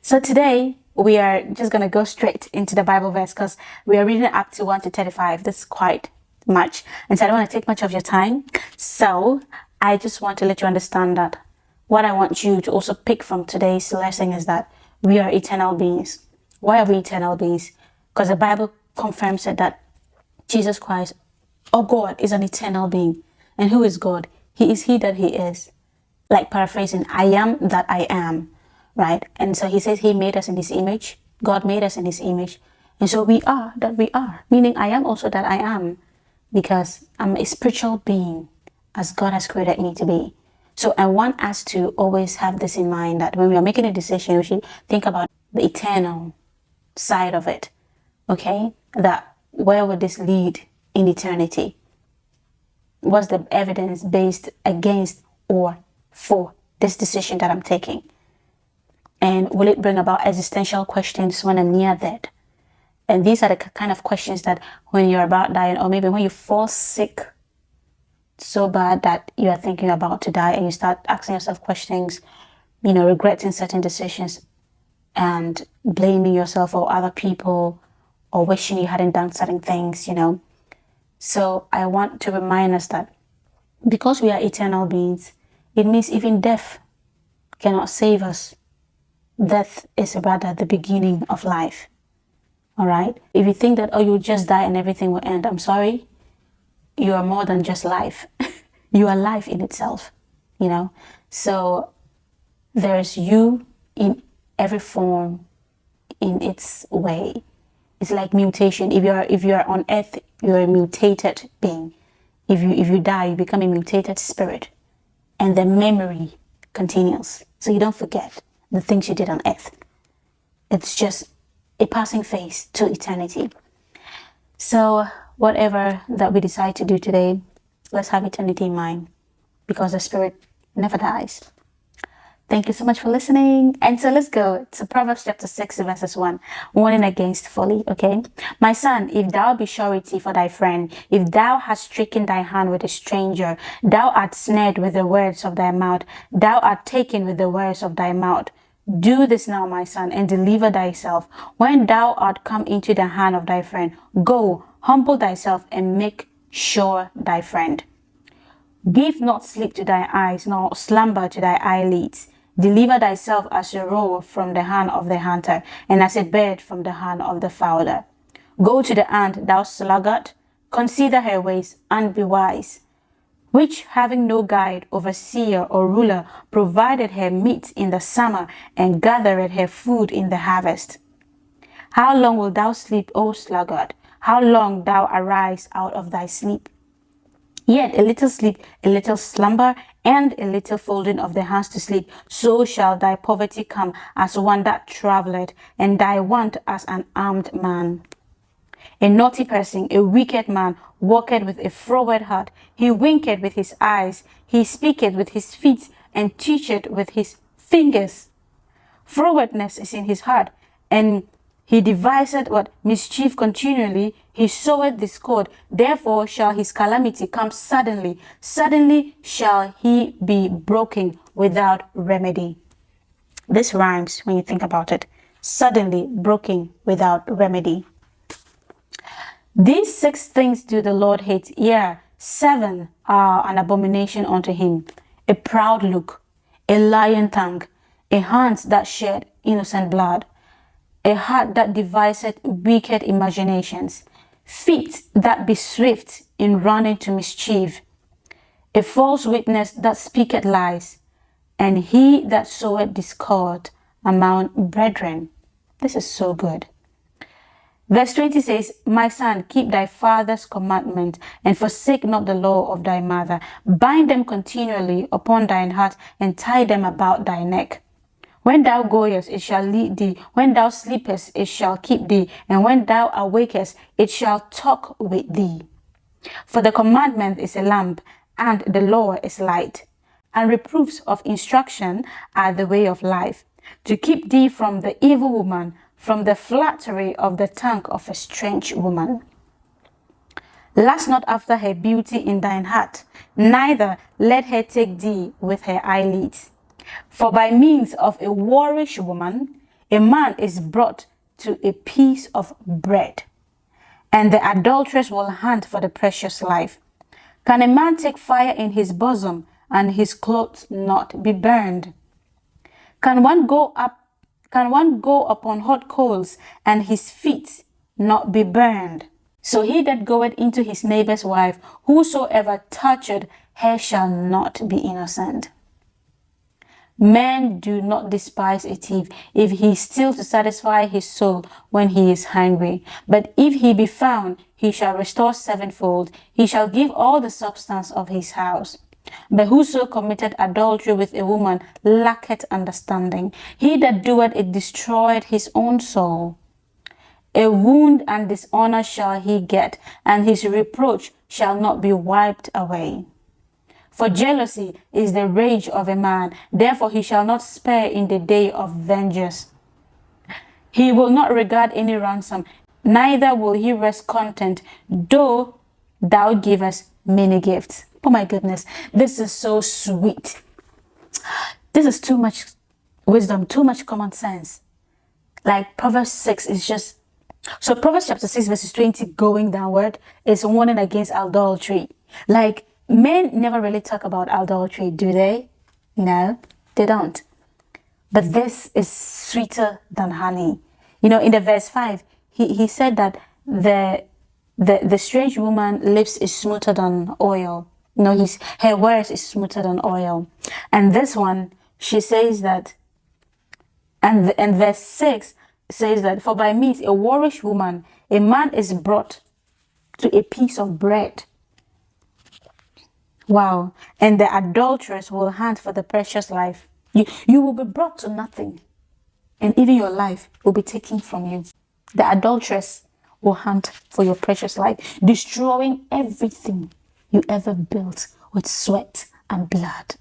So today we are just going to go straight into the Bible verse because we are reading up to 1 to 35. This is quite much. And so I don't want to take much of your time. So I just want to let you understand that what I want you to also pick from today's lesson is that we are eternal beings. Why are we eternal beings? Because the Bible confirms it that Jesus Christ, or God, is an eternal being. And who is God? He is he that he is. Like paraphrasing, I am that I am. Right? And so he says he made us in his image. God made us in his image. And so we are that we are. Meaning I am also that I am. Because I'm a spiritual being as God has created me to be. So I want us to always have this in mind that when we are making a decision, we should think about the eternal side of it. Okay? That where would this lead in eternity? What's the evidence based against or for this decision that I'm taking? And will it bring about existential questions when I'm near death? And these are the kind of questions that when you're about dying, or maybe when you fall sick so bad that you are thinking about to die and you start asking yourself questions, regretting certain decisions and blaming yourself or other people or wishing you hadn't done certain things, So I want to remind us that because we are eternal beings, it means even death cannot save us. Death is rather the beginning of life. All right? If you think that, you'll just die and everything will end, I'm sorry. You are more than just life. You are life in itself, So there's you in every form, in its way. It's like mutation. If you are on earth, you're a mutated being. If you die, you become a mutated spirit. And the memory continues. So you don't forget the things you did on earth. It's just a passing phase to eternity. So whatever that we decide to do today, let's have eternity in mind, because the spirit never dies. Thank you so much for listening. And so let's go to Proverbs chapter 6 verses 1. Warning against folly, okay? My son, if thou be surety for thy friend, if thou hast stricken thy hand with a stranger, thou art snared with the words of thy mouth, thou art taken with the words of thy mouth. Do this now, my son, and deliver thyself. When thou art come into the hand of thy friend, go, humble thyself, and make sure thy friend. Give not sleep to thy eyes, nor slumber to thy eyelids. Deliver thyself as a roe from the hand of the hunter, and as a bird from the hand of the fowler. Go to the ant, thou sluggard, consider her ways, and be wise, which, having no guide, overseer, or ruler, provided her meat in the summer, and gathered her food in the harvest. How long wilt thou sleep, O sluggard? How long thou arise out of thy sleep? Yet a little sleep, a little slumber, and a little folding of the hands to sleep, so shall thy poverty come as one that travelleth, and thy want as an armed man. A naughty person, a wicked man, walketh with a froward heart. He winketh with his eyes, he speaketh with his feet, and teacheth with his fingers. Frowardness is in his heart, and he deviseth what? Mischief continually. He soweth discord. Therefore shall his calamity come suddenly. Suddenly shall he be broken without remedy. This rhymes when you think about it. Suddenly broken without remedy. These 6 things do the Lord hate. 7 are an abomination unto him. A proud look, a lying tongue, a hand that shed innocent blood, a heart that deviseth wicked imaginations, feet that be swift in running to mischief, a false witness that speaketh lies, and he that soweth discord among brethren. This is so good. Verse 20 says, My son, keep thy father's commandment, and forsake not the law of thy mother. Bind them continually upon thine heart, and tie them about thy neck. When thou goest, it shall lead thee. When thou sleepest, it shall keep thee. And when thou awakest, it shall talk with thee. For the commandment is a lamp, and the law is light. And reproofs of instruction are the way of life, to keep thee from the evil woman, from the flattery of the tongue of a strange woman. Lust not after her beauty in thine heart, neither let her take thee with her eyelids. For by means of a whorish woman, a man is brought to a piece of bread, and the adulteress will hunt for the precious life. Can a man take fire in his bosom and his clothes not be burned? Can one go upon hot coals and his feet not be burned? So he that goeth into his neighbor's wife, whosoever toucheth her shall not be innocent. Men do not despise a thief if he steals to satisfy his soul when he is hungry. But if he be found, he shall restore sevenfold. He shall give all the substance of his house. But whoso committed adultery with a woman lacketh understanding. He that doeth it destroyeth his own soul. A wound and dishonor shall he get, and his reproach shall not be wiped away. For jealousy is the rage of a man, therefore he shall not spare in the day of vengeance. He will not regard any ransom, neither will he rest content, though thou givest many gifts. Oh my goodness, this is so sweet. This is too much wisdom, too much common sense. Like Proverbs 6 is just... So Proverbs chapter 6 verses 20 going downward is warning against adultery. Like, men never really talk about adultery, do they? No, they don't. But this is sweeter than honey. You know, in the verse 5, he said that the strange woman lips is smoother than oil. You know, her words is smoother than oil. And this one, she says that, and verse 6 says that, for by means a whorish woman, a man is brought to a piece of bread. Wow. And the adulteress will hunt for the precious life. You will be brought to nothing, and even your life will be taken from you. The adulteress will hunt for your precious life, destroying everything you ever built with sweat and blood.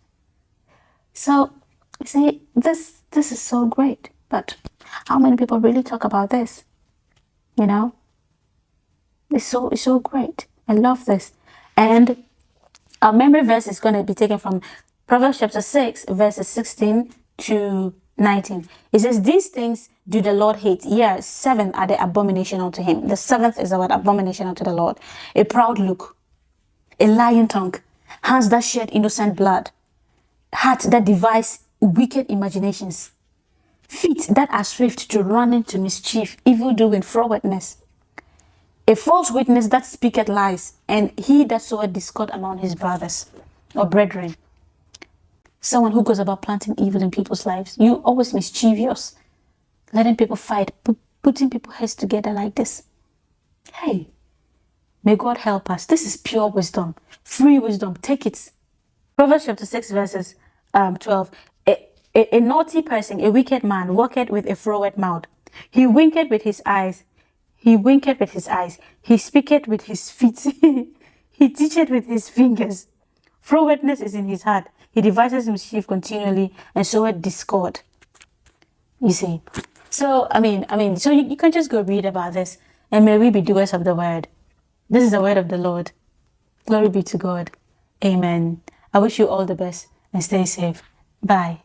So, you see, this is so great. But how many people really talk about this? You know, it's so great. I love this. And our memory verse is going to be taken from Proverbs chapter 6, verses 16 to 19. It says, these things do the Lord hate. Yeah, 7 are the abomination unto him. The 7th is our abomination unto the Lord. A proud look, a lying tongue, hands that shed innocent blood, heart that devise wicked imaginations, feet that are swift to run into mischief, evil doing, frowardness, a false witness that speaketh lies, and he that soweth discord among his brothers or brethren. Someone who goes about planting evil in people's lives. You always mischievous, letting people fight, putting people's heads together like this. Hey, may God help us. This is pure wisdom, free wisdom. Take it. Proverbs chapter 6 verses 12. A naughty person, a wicked man, walketh with a froward mouth. He winketh with his eyes. He winketh with his eyes. He speaketh with his feet. He teacheth with his fingers. Frowardness is in his heart. He devises mischief continually, and soweth discord. You see. So, so you can just go read about this, and may we be doers of the word. This is the word of the Lord. Glory be to God. Amen. I wish you all the best, and stay safe. Bye.